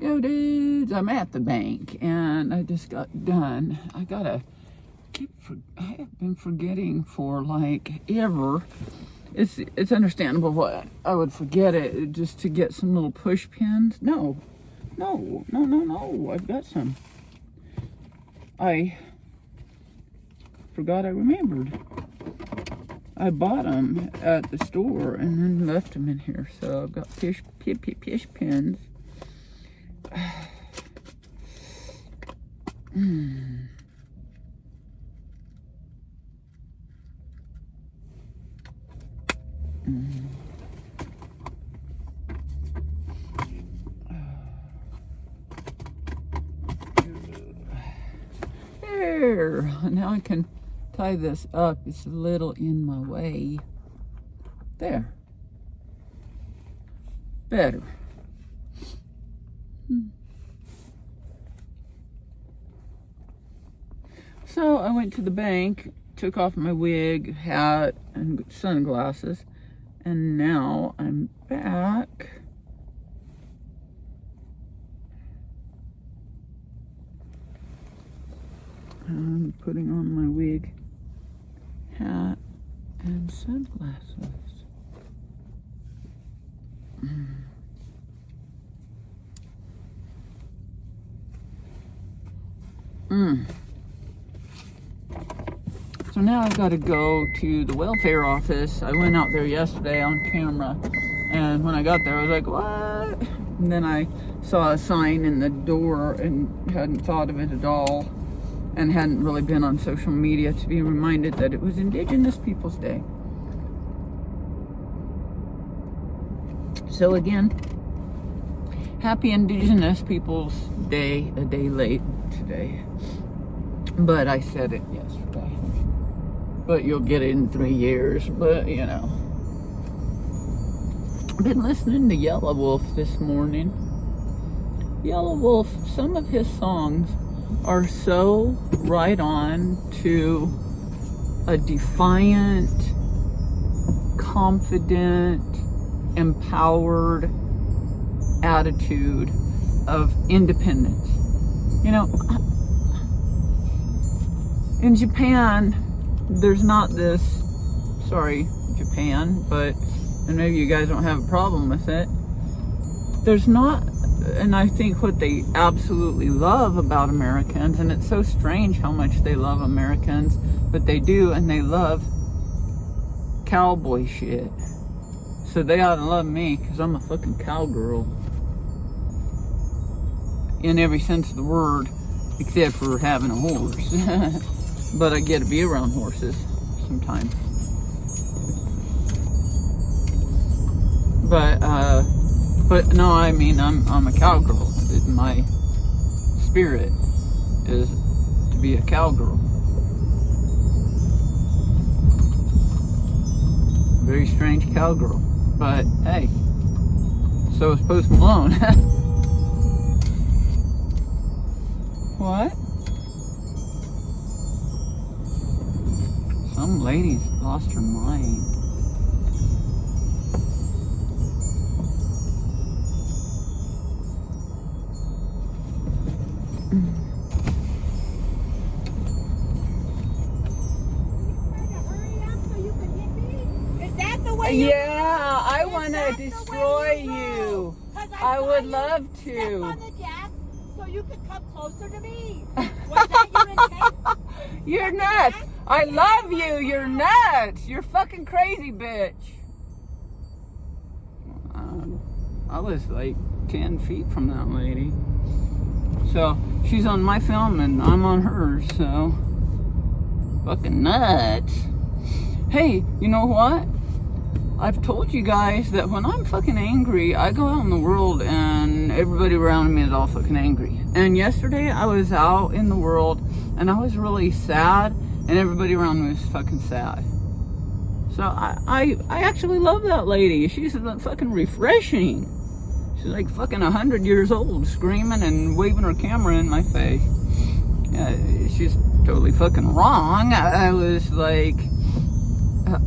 Yo, dudes, I'm at the bank and I just got done. I have been forgetting for like ever. It's understandable why I would forget it, just to get some little push pins. No. I've got some. I forgot I remembered. I bought them at the store and then left them in here. So I've got push pins. There. Now I can tie this up. It's a little in my way. There. Better. So I went to the bank, took off my wig, hat, and sunglasses, and now I'm back. I'm putting on my wig, hat, and sunglasses. So now I've got to go to the welfare office. I went out there yesterday on camera, and when I got there I was like, what? And then I saw a sign in the door and hadn't thought of it at all, and hadn't really been on social media to be reminded that it was Indigenous Peoples Day. So again, happy Indigenous Peoples Day, a day late today. But I said it yesterday. But you'll get it in 3 years, but you know. I've been listening to Yellow Wolf this morning. Yellow Wolf, some of his songs are so right on to a defiant, confident, empowered attitude of independence. You know, in Japan, there's not this, sorry, Japan, but, and maybe you guys don't have a problem with it, there's not, and I think what they absolutely love about Americans, and it's so strange how much they love Americans, but they do, and they love cowboy shit. So they ought to love me, because I'm a fucking cowgirl. In every sense of the word, except for having a horse. But I get to be around horses sometimes. But no, I mean, I'm a cowgirl. My spirit is to be a cowgirl. Very strange cowgirl. But hey, so is Post Malone. What? Some lady's lost her mind. Yeah, I want to destroy you. I would love to. On the gas so you could come closer to me. Was that your intent? You're nuts. I love you. You're nuts. You're fucking crazy, bitch. I was like 10 feet from that lady. So she's on my film and I'm on hers. So fucking nuts. Hey, you know what? I've told you guys that when I'm fucking angry, I go out in the world and everybody around me is all fucking angry. And yesterday I was out in the world and I was really sad and everybody around me was fucking sad. So I actually love that lady. She's fucking refreshing. She's like fucking 100 years old, screaming and waving her camera in my face. She's totally fucking wrong. I was like,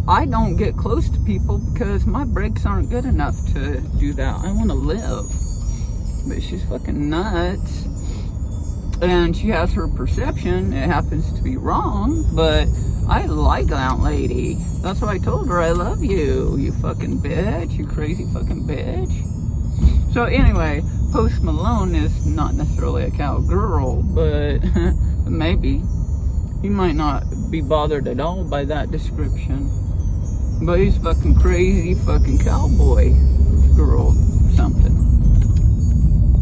I don't get close to people because my brakes aren't good enough to do that. I want to live. but she's fucking nuts. And she has her perception. It happens to be wrong, but I like that lady. That's why I told her I love you, you fucking bitch, you crazy fucking bitch. So anyway, Post Malone is not necessarily a cowgirl, but maybe. He might not be bothered at all by that description. But he's fucking crazy fucking cowboy girl something.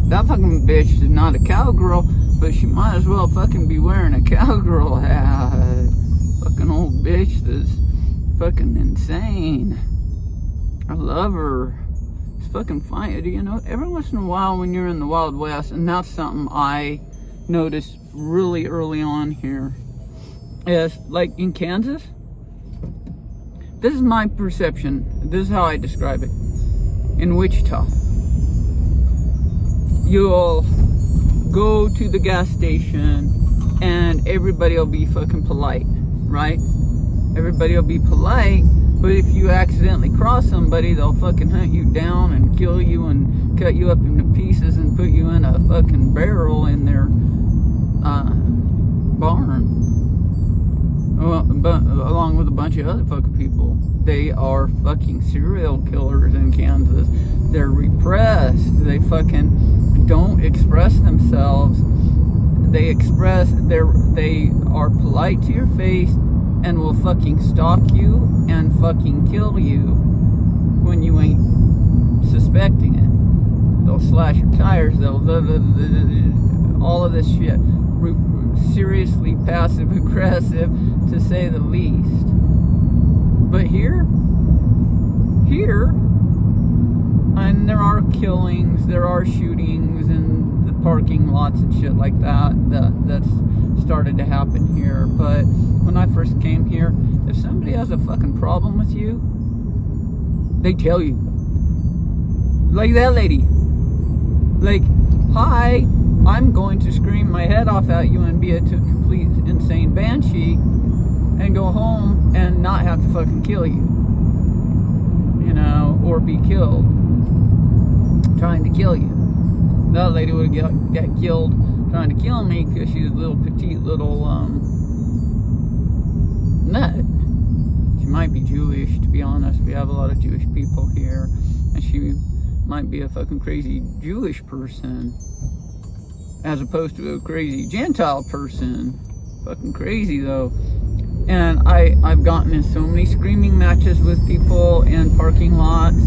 That fucking bitch is not a cowgirl, but she might as well fucking be wearing a cowgirl hat. Fucking old bitch that's fucking insane. I love her. It's fucking fine. You know, every once in a while when you're in the Wild West, and that's something I noticed really early on here, is like in Kansas. This is my perception. This is how I describe it. In Wichita, you'll go to the gas station and everybody will be fucking polite, right? Everybody will be polite, but if you accidentally cross somebody, they'll fucking hunt you down and kill you and cut you up into pieces and put you in a fucking barrel in their barn. But along with a bunch of other fucking people. They are fucking serial killers in Kansas. They're repressed. They fucking don't express themselves. They are polite to your face and will fucking stalk you and fucking kill you when you ain't suspecting it. They'll slash your tires. They'll all of this shit. Seriously passive aggressive, to say the least. But here, and there are killings, there are shootings in the parking lots and shit like that's started to happen here. But when I first came here, if somebody has a fucking problem with you, they tell you. Like that lady. Like, hi, I'm going to scream my head off at you and be a complete insane banshee and go home and not have to fucking kill you. You know, or be killed trying to kill you. That lady would get killed trying to kill me because she's a little petite little nut. She might be Jewish, to be honest. We have a lot of Jewish people here, and she might be a fucking crazy Jewish person as opposed to a crazy Gentile person. Fucking crazy though. And I've gotten in so many screaming matches with people in parking lots,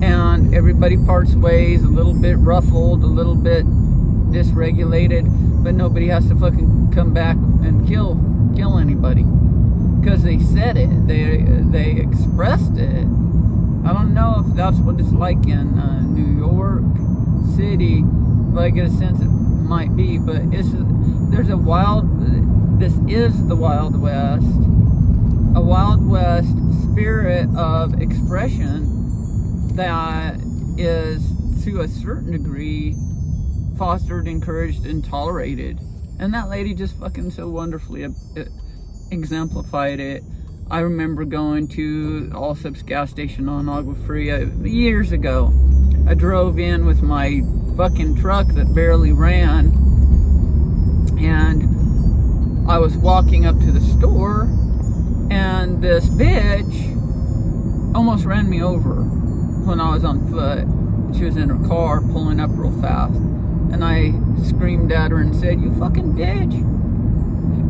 and everybody parts ways, a little bit ruffled, a little bit dysregulated, but nobody has to fucking come back and kill anybody because they said it, they expressed it. I don't know if that's what it's like in New York City, but I get a sense it might be. But this is the Wild West, a Wild West spirit of expression that is, to a certain degree, fostered, encouraged, and tolerated. And that lady just fucking so wonderfully exemplified it. I remember going to Allsup's gas station on Agua Fria years ago. I drove in with my fucking truck that barely ran, and I was walking up to the store, and this bitch almost ran me over when I was on foot. She was in her car pulling up real fast, and I screamed at her and said, "You fucking bitch,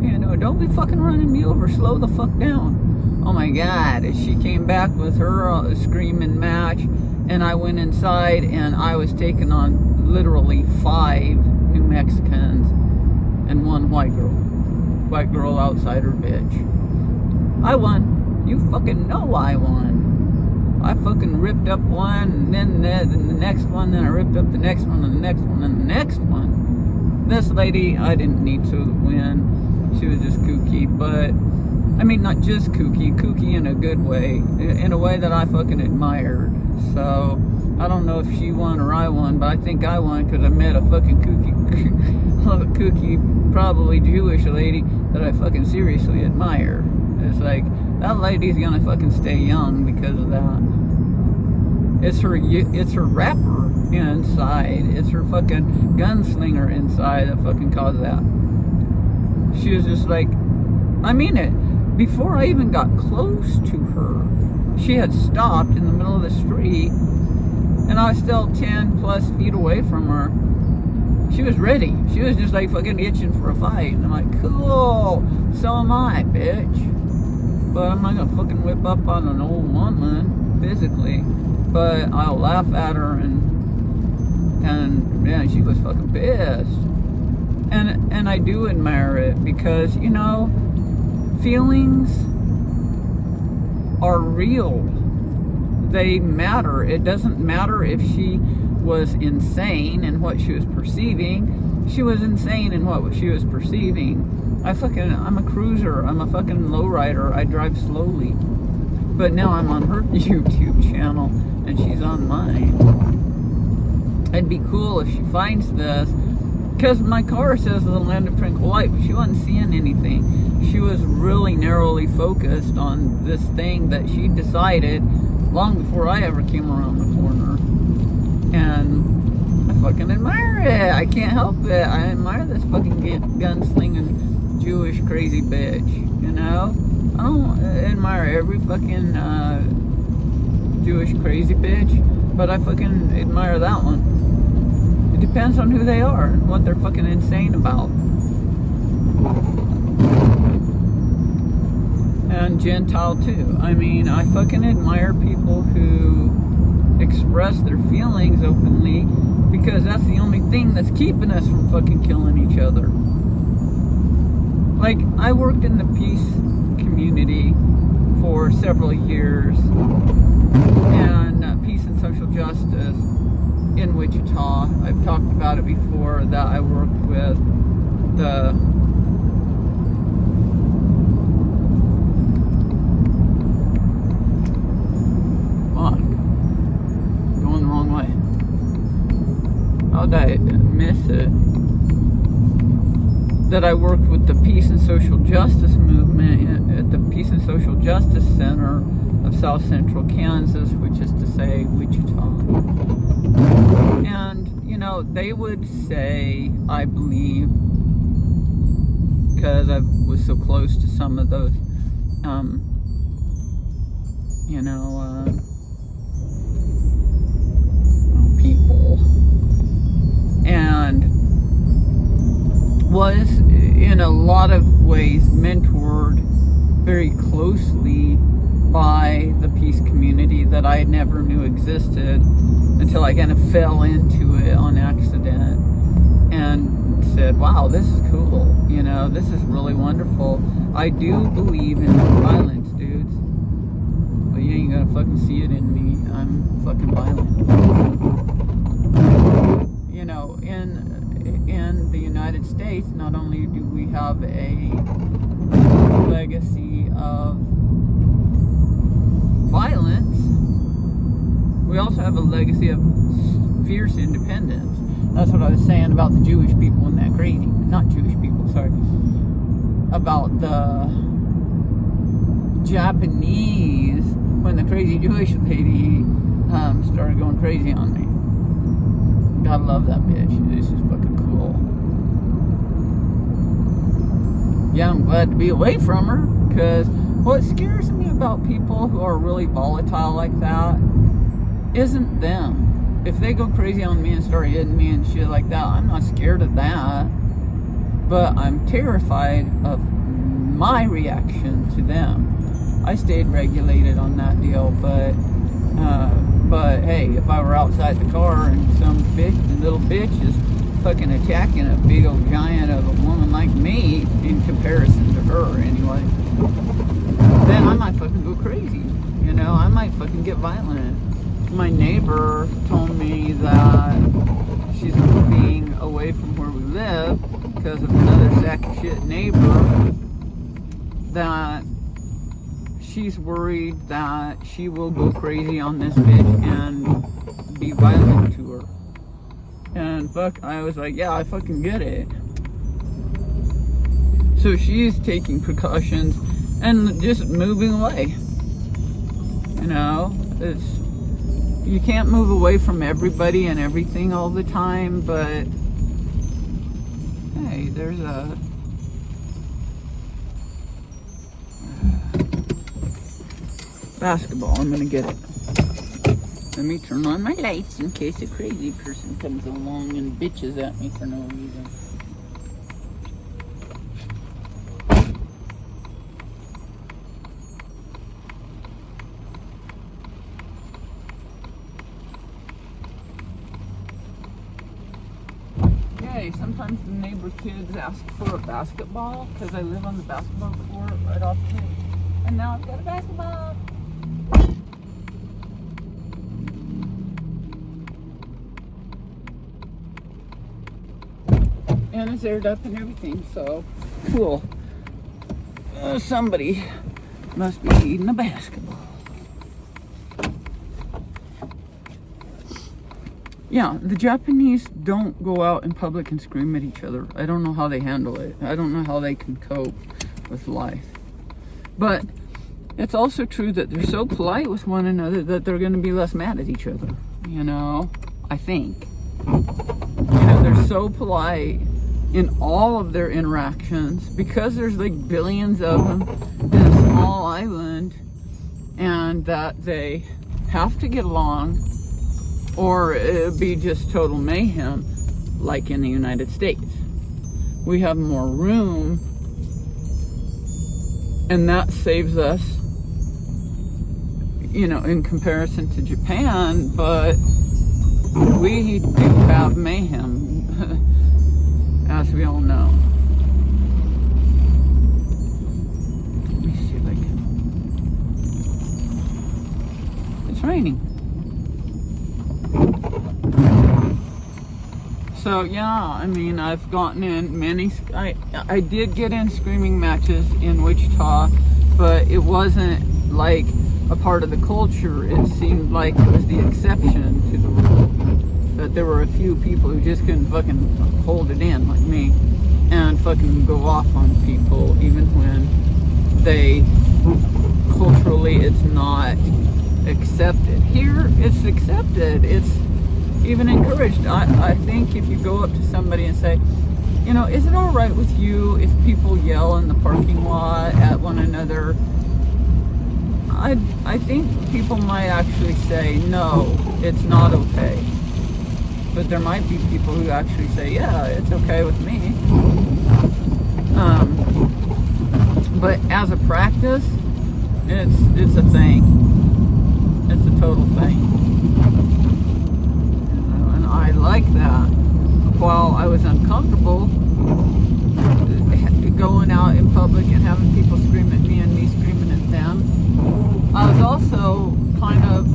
you know, don't be fucking running me over, slow the fuck down." Oh my God, she came back with her screaming match, and I went inside and I was taking on literally 5 New Mexicans and 1 white girl outsider bitch. I won. You fucking know I won. I fucking ripped up one, and then the next one, then I ripped up the next one, and the next one, and the next one. This lady, I didn't need to win. She was just kooky, but I mean, not just kooky in a good way, in a way that I fucking admired. So I don't know if she won or I won, but I think I won because I met a fucking kooky, probably Jewish lady that I fucking seriously admire. It's like, that lady's gonna fucking stay young because of that. It's her rapper inside. It's her fucking gunslinger inside that fucking caused that. She was just like, I mean it. Before I even got close to her, she had stopped in the middle of the street, and I was still 10 plus feet away from her. She was ready. She was just like fucking itching for a fight. And I'm like, cool, so am I, bitch. But I'm not gonna fucking whip up on an old woman physically. But I'll laugh at her, and yeah, she was fucking pissed. And I do admire it because, you know, feelings are real. They matter. It doesn't matter if she was insane in what she was perceiving. She was insane in what she was perceiving. I'm a cruiser. I'm a fucking lowrider. I drive slowly. But now I'm on her YouTube channel and she's on mine. It'd be cool if she finds this, because my car says the land of tranquil light, but she wasn't seeing anything. She was really narrowly focused on this thing that she decided long before I ever came around the corner. And I fucking admire it. I can't help it. I admire this fucking gunslinging Jewish crazy bitch, you know? I don't admire every fucking Jewish crazy bitch, but I fucking admire that one. It depends on who they are and what they're fucking insane about. And Gentile too. I mean, I fucking admire people who express their feelings openly, because that's the only thing that's keeping us from fucking killing each other. Like, I worked in the peace community for several years, and peace and social justice in Wichita. I've talked about it before, that I worked with the going the wrong way. How'd I miss it? That I worked with the Peace and Social Justice movement at the Peace and Social Justice Center of South Central Kansas, which is to say Wichita. And, you know, they would say, I believe, because I was so close to some of those, people, and was in a lot of ways mentored very closely by the peace community that I never knew existed until I kind of fell into it on accident and said, wow, this is cool, you know, this is really wonderful. I do believe in violence, dudes, but you ain't gonna fucking see it in me. I'm fucking violent. You know, in the United States, not only do we have a legacy of violence, we also have a legacy of fierce independence. That's what I was saying about the Jewish people and that crazy, not Jewish people, sorry, about the Japanese, when the crazy Jewish lady started going crazy on me. Gotta love that bitch. This is fucking cool. Yeah, I'm glad to be away from her, because what scares me about people who are really volatile like that isn't them. If they go crazy on me and start hitting me and shit like that, I'm not scared of that. But I'm terrified of my reaction to them. I stayed regulated on that deal, but hey, if I were outside the car and some little bitch is fucking attacking a big old giant of a woman like me, in comparison to her anyway, then I might fucking go crazy, you know, I might fucking get violent. My neighbor told me that she's moving away from where we live because of another sack of shit neighbor, that she's worried that she will go crazy on this bitch and be violent to her. And fuck, I was like, yeah, I fucking get it. So she's taking precautions and just moving away. You know, you can't move away from everybody and everything all the time, but hey, there's a basketball. I'm gonna get it. Let me turn on my lights in case a crazy person comes along and bitches at me for no reason. Sometimes the neighbor kids ask for a basketball because I live on the basketball court right off the street. And now I've got a basketball. And it's aired up and everything, so cool. Somebody must be eating a basketball. Yeah, the Japanese don't go out in public and scream at each other. I don't know how they handle it. I don't know how they can cope with life. But it's also true that they're so polite with one another that they're going to be less mad at each other. You know, I think. You know, they're so polite in all of their interactions because there's like billions of them in a small island, and that they have to get along, or it'd be just total mayhem like in the United States. We have more room, and that saves us, you know, in comparison to Japan, but we do have mayhem, as we all know. Let me see if I can. It's raining. So yeah, I mean, I've gotten in many, I did get in screaming matches in Wichita, but it wasn't like a part of the culture. It seemed like it was the exception to the rule. That there were a few people who just couldn't fucking hold it in, like me, and fucking go off on people, even when they, culturally, it's not accepted. Here, it's accepted. It's even encouraged. I think if you go up to somebody and say, you know, is it all right with you if people yell in the parking lot at one another? I think people might actually say, no, it's not okay. But there might be people who actually say, yeah, it's okay with me. But as a practice, it's a thing. It's a total thing. And I like that. While I was uncomfortable going out in public and having people scream at me and me screaming at them, I was also kind of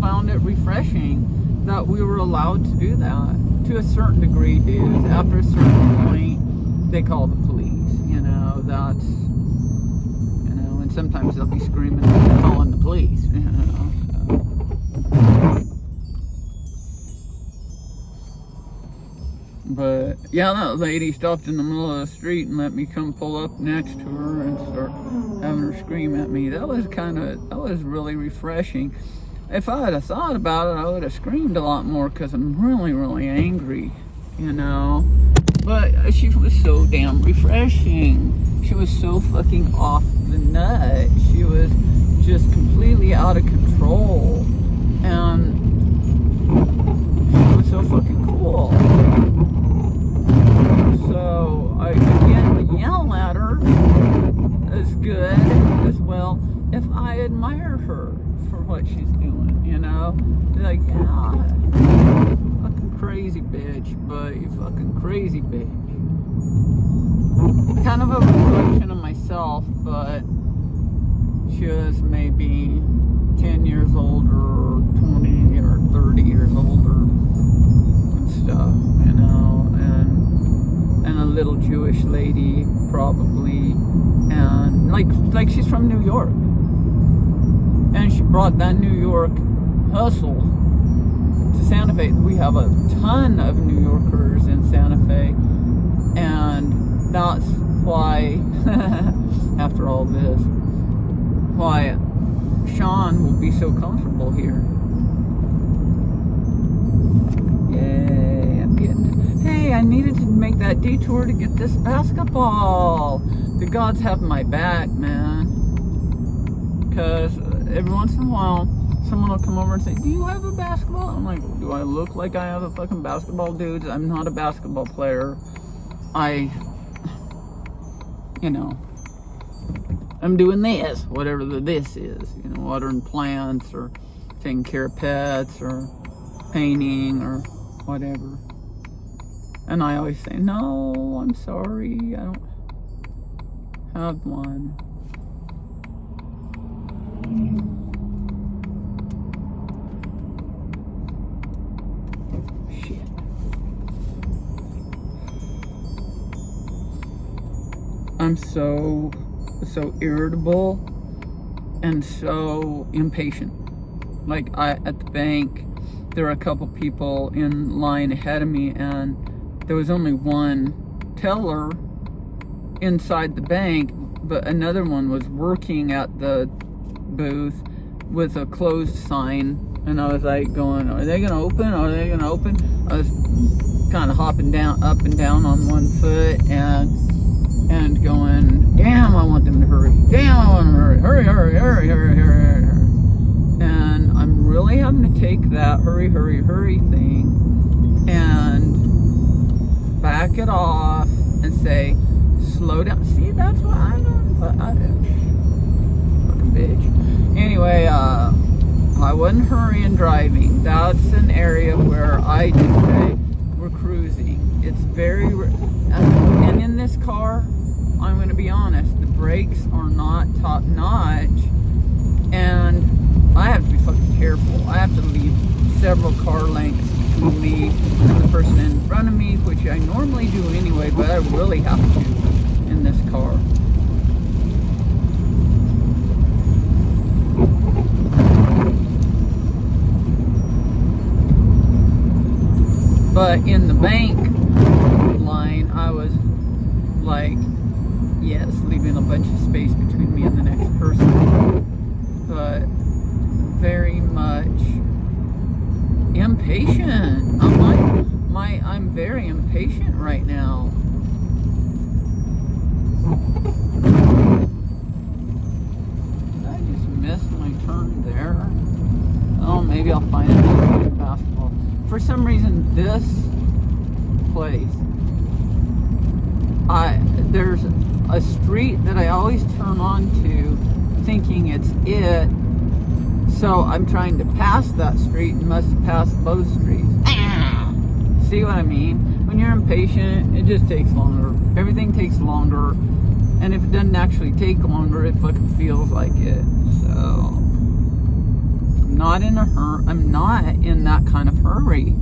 found it refreshing that we were allowed to do that to a certain degree, dude. After a certain point, they call the police. You know, that's, you know, and sometimes they'll be screaming and calling the police. You know, so. But yeah, that lady stopped in the middle of the street and let me come pull up next to her and start having her scream at me. That was really refreshing. If I had thought about it, I would have screamed a lot more because I'm really, really angry, you know. But she was so damn refreshing. She was so fucking off the nut. She was just completely out of control. And she was so fucking cool. So I again yell at her is good as well if I admire her for what she's doing, you know? Like, yeah, fucking crazy bitch, but you fucking crazy bitch. Kind of a reflection of myself, but she was maybe 10 years older, or 20 or 30 years older and stuff, you know, and a little Jewish lady probably, and like she's from New York. And she brought that New York hustle to Santa Fe. We have a ton of New Yorkers in Santa Fe. And that's why, after all this, why Sean will be so comfortable here. Yay, I'm getting... Hey, I needed to make that detour to get this basketball. The gods have my back, man. Because every once in a while, someone will come over and say, do you have a basketball? I'm like, do I look like I have a fucking basketball, dudes? I'm not a basketball player. I'm doing this, whatever this is. Watering plants or taking care of pets or painting or whatever. And I always say, no, I'm sorry, I don't have one. Shit. I'm so irritable and so impatient. Like at the bank, there were a couple people in line ahead of me, and there was only one teller inside the bank, but another one was working at the booth with a closed sign, and I was like going, are they gonna open? Are they gonna open? I was kind of hopping up and down on one foot and going, damn, I want them to hurry. Damn, I want them to hurry. Hurry. And I'm really having to take that hurry thing and back it off and say, slow down. See, that's what I'm doing. Fucking bitch. Anyway, I wasn't hurrying driving. That's an area where I just say, we're cruising. It's very, and in this car, I'm going to be honest, the brakes are not top notch, and I have to be fucking careful. I have to leave several car lengths between me and the person in front of me, which I normally do anyway, but I really have to in this car. But in the bank line, I was like, yes, leaving a bunch of space between me and the next person, but very much impatient. I'm very impatient right now. Did I just miss my turn there? Oh, maybe I'll find it in basketball. For some reason, this place, there's a street that I always turn onto thinking it's it, so I'm trying to pass that street and must pass both streets. See what I mean? When you're impatient, it just takes longer. Everything takes longer, and if it doesn't actually take longer, it fucking feels like it. So I'm not in a hurry. I'm not in that kind of hurry.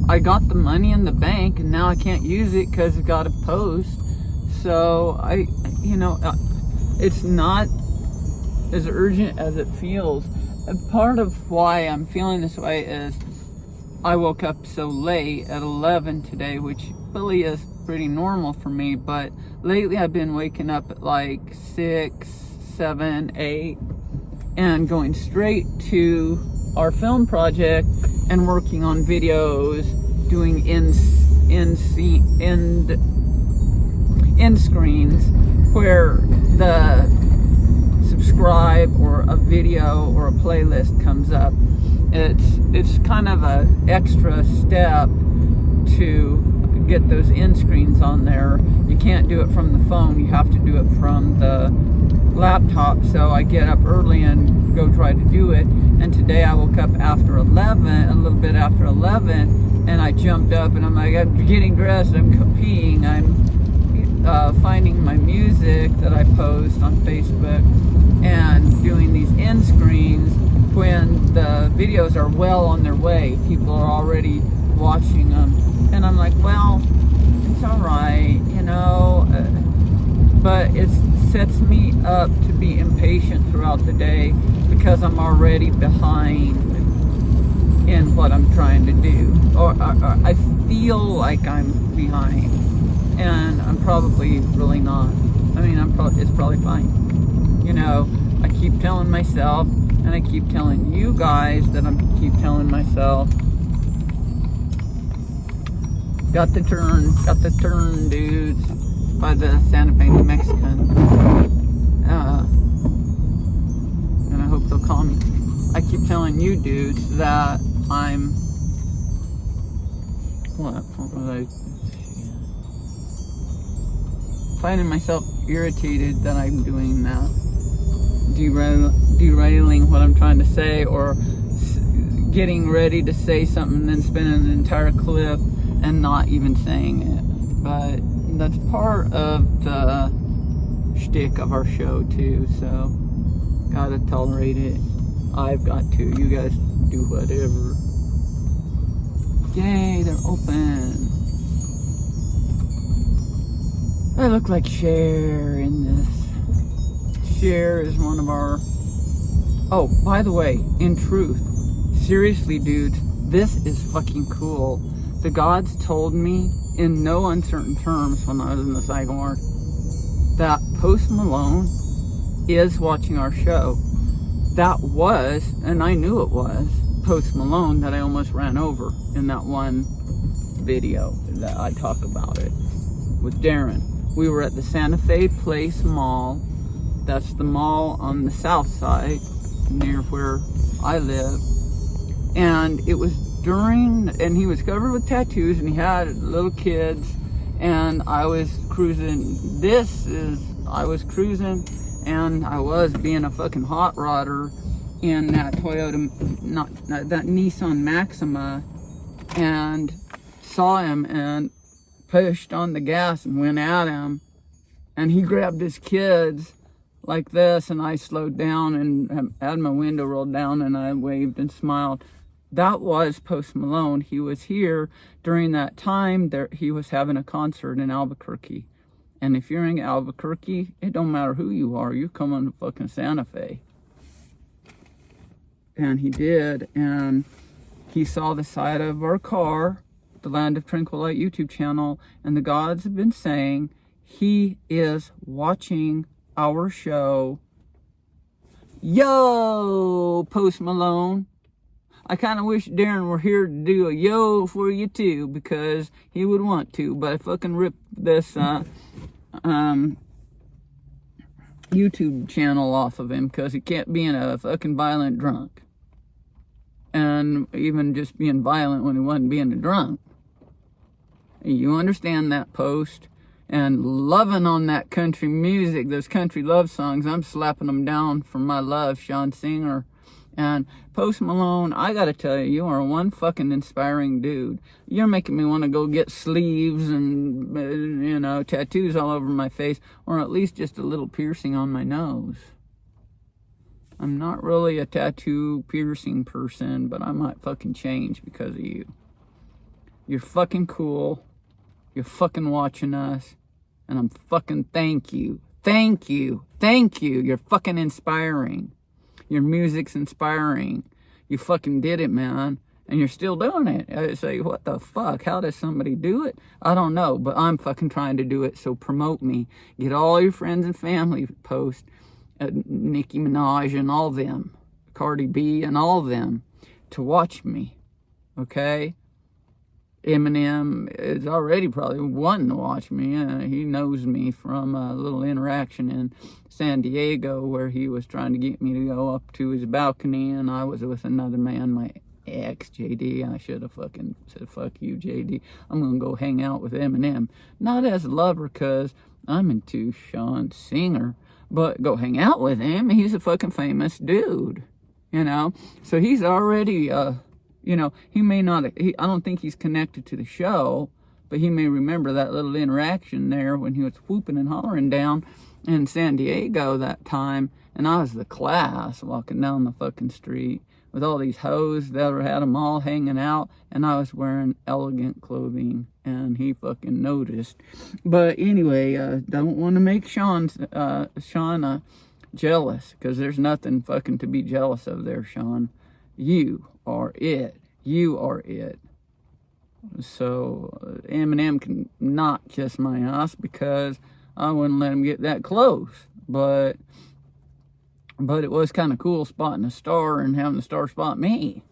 I got the money in the bank, and now I can't use it because it got a post. So it's not as urgent as it feels. And part of why I'm feeling this way is I woke up so late at 11 today, which really is pretty normal for me, but lately I've been waking up at like 6, 7, 8 and going straight to our film project and working on videos, doing end screens where the subscribe or a video or a playlist comes up. It's kind of a extra step to get those end screens on there. You can't do it from the phone, you have to do it from the laptop. So I get up early and go try to do it, and today I woke up after 11, a little bit after 11, and I jumped up and I'm like, I'm getting dressed, I'm peeing, I'm finding my music that I post on Facebook and doing these end screens when the videos are well on their way. People are already watching them, and I'm like, well, it's all right, but it sets me up to be impatient throughout the day because I'm already behind in what I'm trying to do, or I feel like I'm behind, and I'm probably really not. I mean, it's probably fine. I keep telling myself, and I keep telling you guys that I keep telling myself, Got the turn, dudes, by the Santa Fe, New Mexican. And I hope they'll call me. I keep telling you dudes that I'm, what was I, finding myself irritated that I'm doing that. Derailing what I'm trying to say, or getting ready to say something and then spinning an entire clip and not even saying it. But that's part of the shtick of our show too, so gotta tolerate it. I've got to. You guys do whatever. Yay, they're open. I look like Cher in this. Cher is one of our... Oh, by the way, in truth, seriously, dudes, this is fucking cool. The gods told me in no uncertain terms when I was in the psych ward that Post Malone is watching our show. That was, and I knew it was, Post Malone that I almost ran over in that one video that I talk about it with Darren. We were at the Santa Fe Place Mall. That's the mall on the south side near where I live. And it was during, and he was covered with tattoos and he had little kids, and I was cruising. I was cruising and I was being a fucking hot rodder in that Toyota, that Nissan Maxima, and saw him and pushed on the gas and went at him, and he grabbed his kids like this, and I slowed down and had my window rolled down and I waved and smiled. That was Post Malone. He was here during that time. He was having a concert in Albuquerque. And if you're in Albuquerque, it don't matter who you are, you're coming to fucking Santa Fe. And he did, and he saw the side of our car, the Land of Tranquil Light YouTube channel, and the gods have been saying he is watching our show. Yo, Post Malone. I kind of wish Darren were here to do a yo for you too, because he would want to, but I fucking ripped this YouTube channel off of him because he can't be in a fucking violent drunk. And even just being violent when he wasn't being a drunk. You understand that, Post? And loving on that country music, those country love songs. I'm slapping them down for my love, Sean Singer. And Post Malone, I gotta tell you, you are one fucking inspiring dude. You're making me want to go get sleeves and, tattoos all over my face, or at least just a little piercing on my nose. I'm not really a tattoo piercing person, but I might fucking change because of you. You're fucking cool. You're fucking watching us. And I'm fucking thank you. Thank you. Thank you. You're fucking inspiring. Your music's inspiring. You fucking did it, man. And you're still doing it. I say, what the fuck? How does somebody do it? I don't know, but I'm fucking trying to do it, so promote me. Get all your friends and family, Post. Nicki Minaj and all them. Cardi B and all them to watch me. Okay? Eminem is already probably wanting to watch me. He knows me from a little interaction in San Diego where he was trying to get me to go up to his balcony, and I was with another man, my ex, JD. I should have fucking said, fuck you, JD. I'm going to go hang out with Eminem. Not as a lover, because I'm into Sean Singer, but go hang out with him. He's a fucking famous dude, So he's already... he may not, I don't think he's connected to the show, but he may remember that little interaction there when he was whooping and hollering down in San Diego that time, and I was the class walking down the fucking street with all these hoes that had them all hanging out, and I was wearing elegant clothing, and he fucking noticed. But anyway, don't want to make Sean jealous, because there's nothing fucking to be jealous of there, Sean. You are it. You are it. So Eminem can not kiss my ass because I wouldn't let him get that close. But it was kind of cool spotting a star and having the star spot me.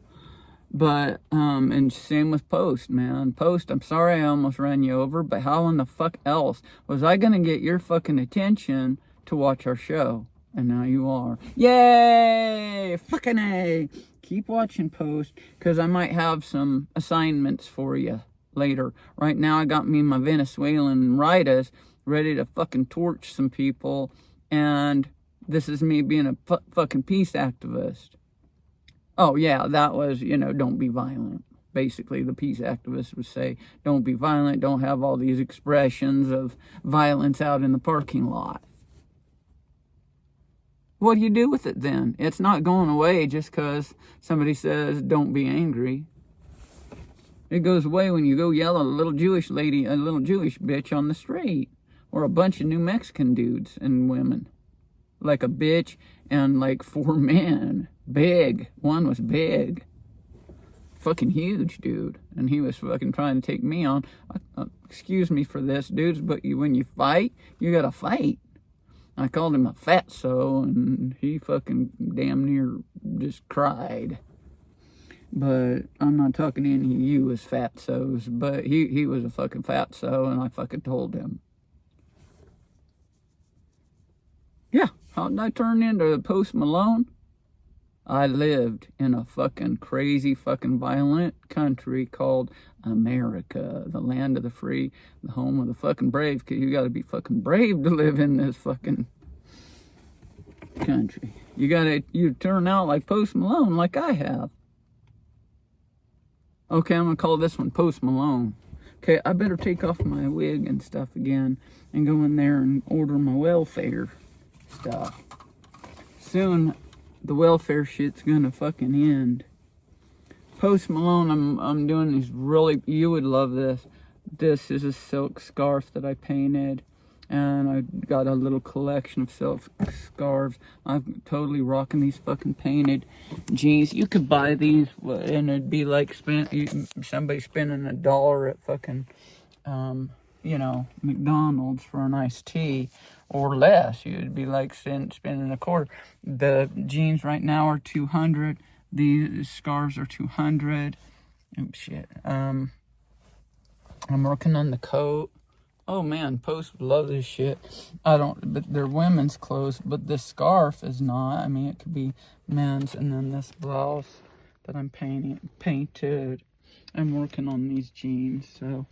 But, and same with Post, man. Post, I'm sorry I almost ran you over, but how in the fuck else was I gonna get your fucking attention to watch our show? And now you are. Yay! Fucking A! Keep watching, Post, because I might have some assignments for you later. Right now, I got me my Venezuelan writers ready to fucking torch some people, and this is me being a fucking peace activist. Oh, yeah, that was, don't be violent. Basically, the peace activists would say, don't be violent, don't have all these expressions of violence out in the parking lot. What do you do with it then? It's not going away just because somebody says, don't be angry. It goes away when you go yell at a little Jewish lady, a little Jewish bitch on the street. Or a bunch of New Mexican dudes and women. Like a bitch and like 4 men. Big. One was big. Fucking huge, dude. And he was fucking trying to take me on. Excuse me for this, dudes, but when you fight, you gotta fight. I called him a fatso, and he fucking damn near just cried. But I'm not talking to any of you as fatsos, but he was a fucking fatso, and I fucking told him. Yeah, how did I turn into Post Malone? I lived in a fucking crazy, fucking violent country called America, the land of the free, the home of the fucking brave, because you gotta be fucking brave to live in this fucking country. You turn out like Post Malone, like I have. Okay, I'm gonna call this one Post Malone. Okay, I better take off my wig and stuff again and go in there and order my welfare stuff. Soon the welfare shit's gonna fucking end. Post Malone, I'm doing these really, you would love this. This is a silk scarf that I painted, and I got a little collection of silk scarves. I'm totally rocking these fucking painted jeans. You could buy these and it'd be like somebody spending $1 at fucking McDonald's for an iced tea, or less. You'd be like spending a quarter. The jeans right now are $200. These scarves are $200. Oh shit. I'm working on the coat. Oh man, Post would love this shit. But they're women's clothes, but this scarf is not. I mean, it could be men's, and then this blouse that I'm painted. I'm working on these jeans, so.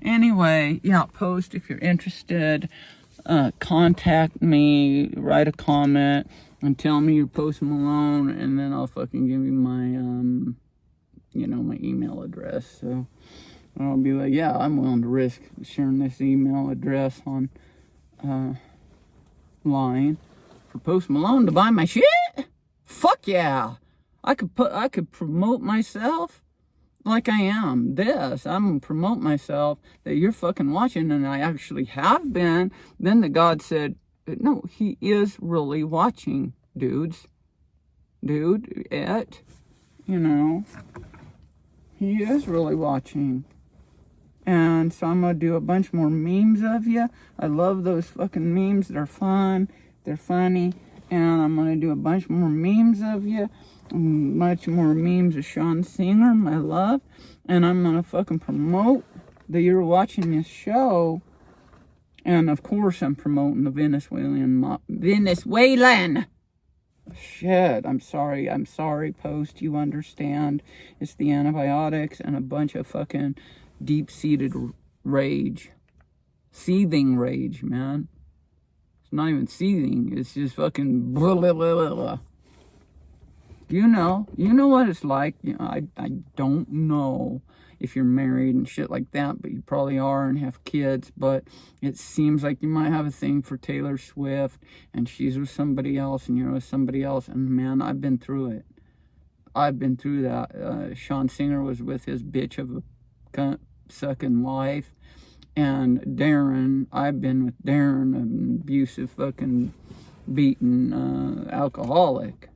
Anyway, yeah, Post, if you're interested, contact me, write a comment, and tell me you're Post Malone, and then I'll fucking give you my, my email address. So I'll be like, yeah, I'm willing to risk sharing this email address on line for Post Malone to buy my shit. Fuck yeah, I could promote myself. Like I am. I'm gonna promote myself that you're fucking watching, and I actually have been. Then the God said, no, he is really watching, dudes. Dude, he is really watching. And so I'm gonna do a bunch more memes of you. I love those fucking memes. They're fun. They're funny. And I'm gonna do a bunch more memes of you. Much more memes of Sean Singer, my love. And I'm gonna fucking promote that you're watching this show. And of course I'm promoting the Venezuelan. Shit, I'm sorry, Post, you understand. It's the antibiotics and a bunch of fucking deep-seated rage. Seething rage, man. It's not even seething, it's just fucking blah, blah, blah, blah, blah. You know what it's like. I don't know if you're married and shit like that, but you probably are and have kids, but it seems like you might have a thing for Taylor Swift, and she's with somebody else, and you're with somebody else, and man, I've been through it. I've been through that. Sean Singer was with his bitch of a cunt-sucking wife, and Darren, I've been with Darren, an abusive fucking beaten alcoholic.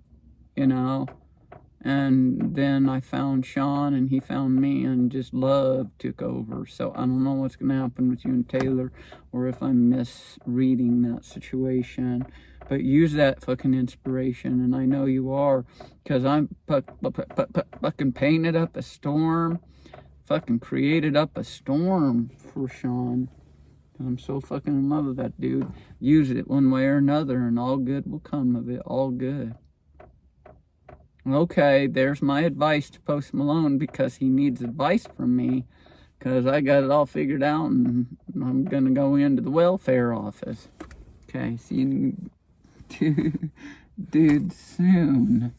And then I found Sean, and he found me, and just love took over. So I don't know what's going to happen with you and Taylor, or if I'm misreading that situation. But use that fucking inspiration, and I know you are, because I'm fucking painted up a storm, fucking created up a storm for Sean. I'm so fucking in love with that dude. Use it one way or another, and all good will come of it. All good. Okay, there's my advice to Post Malone, because he needs advice from me, because I got it all figured out, and I'm going to go into the welfare office. Okay, see you dude soon.